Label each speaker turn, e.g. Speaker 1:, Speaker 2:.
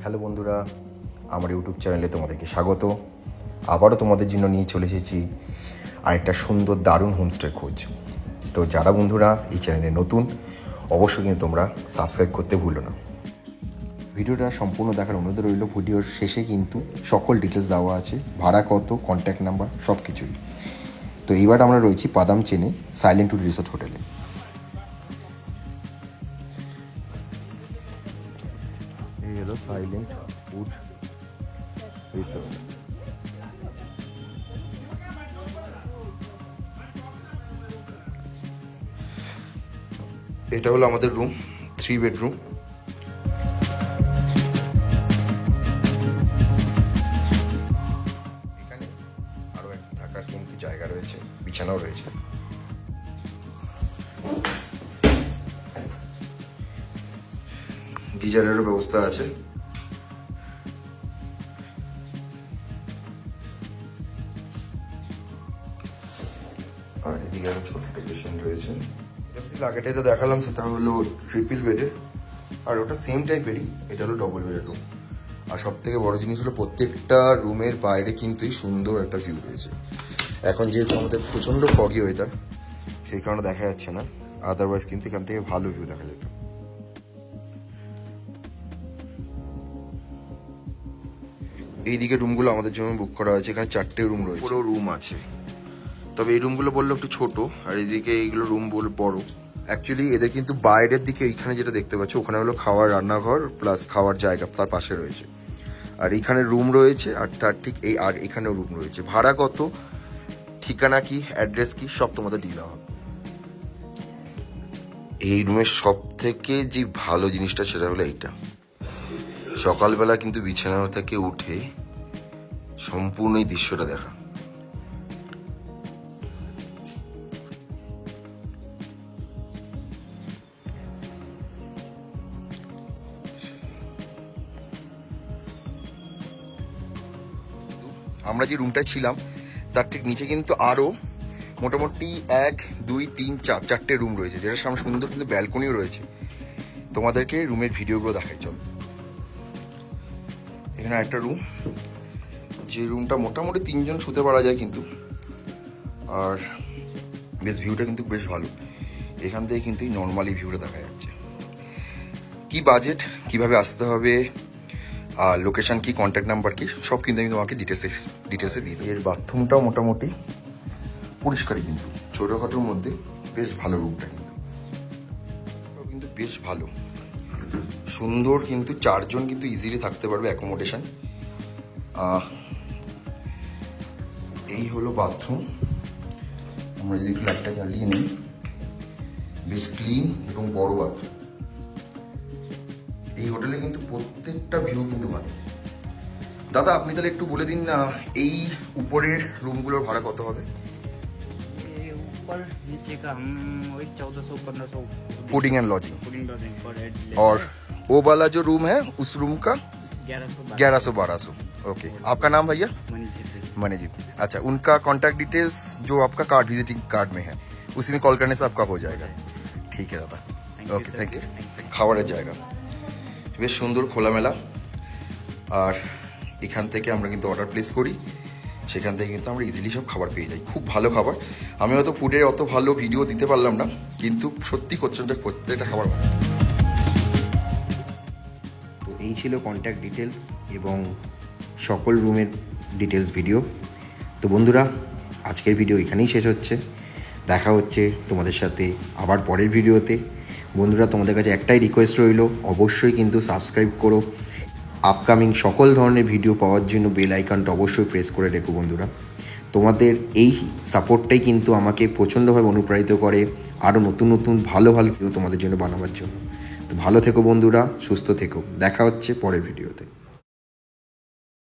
Speaker 1: Hello বন্ধুরা, আমার YouTube চ্যানেলে তোমাদেরকে স্বাগত। আবারও তোমাদের জন্য নিয়ে চলে এসেছি আরেকটা সুন্দর দারুণ হোমস্টের খোঁজ। তো যারা বন্ধুরা এই চ্যানেলে নতুন, অবশ্যই কিন্তু তোমরা সাবস্ক্রাইব করতে ভুলো না। ভিডিওটা সম্পূর্ণ দেখার অনুরোধ রইল। ভিডিওর শেষে কিন্তু সকল ডিটেলস দেওয়া আছে, ভাড়া কত, কন্ট্যাক্ট নাম্বার সব কিছুই। তো এইবার আমরা রয়েছি পাদামচেনে সাইলেন্ট উড রিসোর্ট হোটেলে। এই হলো সাইলেন্ট উড রিসোর্ট। এটা হলো আমাদের রুম, 3 বেডরুম। এখানে আরো একটা থাকার কিন্তু জায়গা রয়েছে, বিছানাও রয়েছে। গিজারেরও ব্যবস্থা আছে। আর এদিকে আরো ছোট্ট পেশেন্ট রয়েছে। আগেটা যেটা দেখালাম সেটা হলো ট্রিপল বেডের, আর ওটা সেম টাইপেরই, এটা হলো ডবল বেডের রুম। আর সব থেকে বড় জিনিস হলো প্রত্যেকটা রুমের বাইরে কিন্তু সুন্দর একটা ভিউ রয়েছে। এখন যেহেতু আমাদের প্রচন্ড ফগি ওয়েদার, সেই কারণে দেখা যাচ্ছে না, আদারওয়াইজ কিন্তু এখান থেকে ভালো ভিউ দেখা যেত। এইদিকে রুমগুলো আমাদের জন্য বুক করা হয়েছে। এখানে 4টে রুম রয়েছে, পুরো রুম আছে। তবে এই রুমগুলো বললো একটু ছোট, আর এইদিকে এইগুলো রুম বড়। অ্যাকচুয়ালি এদের কিন্তু বাইরের দিকে এইখানে যেটা দেখতে পাচ্ছ, ওখানে হলো খাওয়ার রান্নাঘর প্লাস খাওয়ার জায়গা তার পাশে রয়েছে। আর এইখানে রুম রয়েছে, আর তার ঠিক এই আর এখানেও রুম রয়েছে। ভাড়া কত, ঠিকানা কি, অ্যাড্রেস কি, সব তোমাদের দিয়ে দেওয়া হবে। এই রুমের সব থেকে যে ভালো জিনিসটা সেটা হলো এইটা, সকালবেলা কিন্তু বিছানা থেকে উঠে সম্পূর্ণ এই দৃশ্যটা দেখা। আমরা যে রুমটায় ছিলাম তার ঠিক নিচে কিন্তু আরো মোটামুটি 1, 2, 3, 4টে রুম রয়েছে, যেটার সামনে সুন্দর কিন্তু ব্যালকনিও রয়েছে। তোমাদেরকে রুমের ভিডিওগুলো দেখাই চল। এখানে একটা রুম, যে রুমটা মোটামুটি 3 জন শুতে পারা যায় কিন্তু, আর বেশ ভিউটা কিন্তু বেশ ভালো। এখান থেকে কিন্তু নর্মালি ভিউটা দেখা যাচ্ছে। কি বাজেট, কিভাবে আসতে হবে, আর লোকেশন কি, কন্ট্যাক্ট নাম্বার কি, সব কিন্তু আমি তোমাকে ডিটেলসে দিয়ে দেবো। এর বাথরুমটাও মোটামুটি পরিষ্কারই, কিন্তু ছোটোখাটোর মধ্যে বেশ ভালো রুমটা, কিন্তু বেশ ভালো সুন্দর। কিন্তু 4 জন কিন্তু ইজিলি থাকতে পারবে, অ্যাকোমোডেশন। এই হলো বাথরুম। আমরা যদি একটু লাইটটা জ্বালিয়ে নিই, বেশ ক্লিন এবং বড় বাথরুম। এই হোটেলে কিন্তু প্রত্যেকটা ভিউ কিন্তু ভালো। দাদা আপনি তাহলে একটু বলে দিন না, এই উপরের রুমগুলোর ভাড়া কত হবে?
Speaker 2: ऊपर नीचे का हम वही 1400-1500
Speaker 1: फूडिंग एंड लॉजिंग।
Speaker 2: पर हेड।
Speaker 1: और वो वाला जो रूम है उस रूम का
Speaker 2: 1100-1200।
Speaker 1: ओके। आपका नाम भैया? मनीजीत। अच्छा, उनका कॉन्टैक्ट डिटेल्स जो आपका कार्ड, विजिटिंग कार्ड में है, उसी में कॉल करने से आपका हो जाएगा। ठीक है दादा, ओके, थैंक यू। খাবারের জায়গা বেশ সুন্দর, খোলামেলা। আর এখান থেকে আমরা কিন্তু অর্ডার প্লেস করি, সেখান থেকে কিন্তু আমরা ইজিলি সব খাবার পেয়ে যাই। খুব ভালো খাবার। আমি হয়তো ফুডের অত ভালো ভিডিও দিতে পারলাম না, কিন্তু সত্যি প্রত্যেকটা খাবার ভালো। তো এই ছিল কন্ট্যাক্ট ডিটেলস এবং সকল রুমের ডিটেলস ভিডিও। তো বন্ধুরা, আজকের ভিডিও এখানেই শেষ হচ্ছে। দেখা হচ্ছে তোমাদের সাথে আবার পরের ভিডিওতে। বন্ধুরা, তোমাদের কাছে একটাই রিকোয়েস্ট রইল, অবশ্যই কিন্তু সাবস্ক্রাইব করো। আপকামিং সকল ধরনের ভিডিও পাওয়ার জন্য বেল আইকনটা অবশ্যই প্রেস করে রেখো বন্ধুরা। তোমাদের এই সাপোর্টটাই কিন্তু আমাকে প্রচণ্ডভাবে অনুপ্রাণিত করে আরও নতুন নতুন ভালো ভালো ভিডিও তোমাদের জন্য বানাবার জন্য। তো ভালো থেকো বন্ধুরা, সুস্থ থেকো। দেখা হচ্ছে পরের ভিডিওতে।